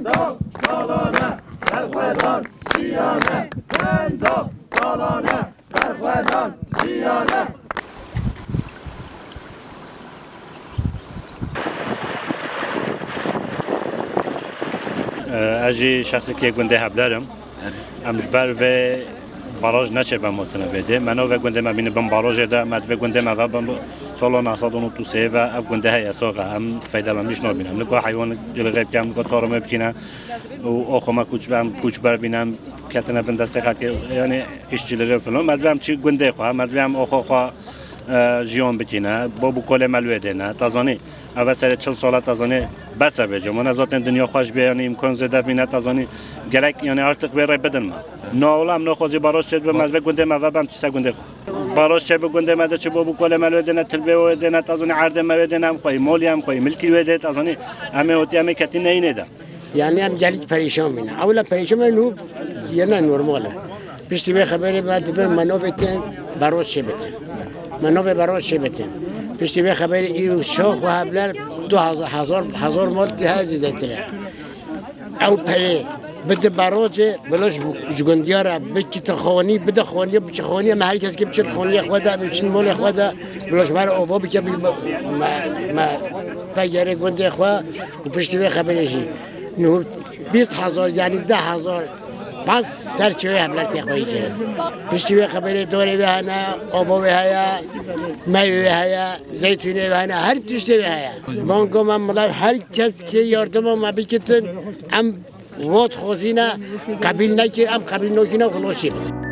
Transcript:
بندق سالانه برخوردان شیانه بندق سالانه برخوردان شیانه اجی شخصی که گنده هبلرم امجبر و باراج نشه به متنویده منو و گنده ما بینه بم باراج ده مد و گنده ما بم سال 1993 و اف گنده های اساقه هم فایده من میش نبینم نگاه حیوان جلگه کم نگاه تارم بکنه و آخو ما کوچ بر بینم کتنه بند دست خاک یعنی اشتیله فلان مد هم چی گنده خواه مد هم آخو خواه جیان بکنه با کل ملوده نه تازانی اول سر 40 سال تازانی بس اوجه من از آن دنیا خوش بیانی امکان زده بینه تازانی گرک یعنی ارتق بیاره بدن ما ناولم نخوازی باراش شد و مدوه گنده ما بم چیزا گنده باراش چه بگنده مده چه با کل ملوده نه تلبه وده نه تازانی عرض ملوده نه خوی مالی هم خوی ملکی وده تازانی همه هوتی همه کتی نه نیده یعنی هم جلیت پریشان بینه اولا پریشان منو یه نه نرماله پیشتی به خبری بعد به منو بتن باراش چه بتن منو به باراش چه بتن پیشتی به خبری ایو شاخ و هبلر 2000 مال تهزیده تره او پره بده باراج بلاش جگندیاره بچه تخوانی بده خوانی بچه خوانی ما هر کس که بچه خوانی خواده بچه مال خواده بلاش بر آوا بکه ما تجاره گنده خواه و پشتی به خبرشی نه 20,000 یعنی 10,000 پس سرچه هبلر تخوایی چره پشتی به خبری دوره به هنه آبا به هیا میوه به هیا زیتونه به هنه هر تشتی به هیا بانکو من ملای هر کس که یاردم ما بکتن ام وات خوزینه قبیل نکر ام قبیل نکنه خلاصی بده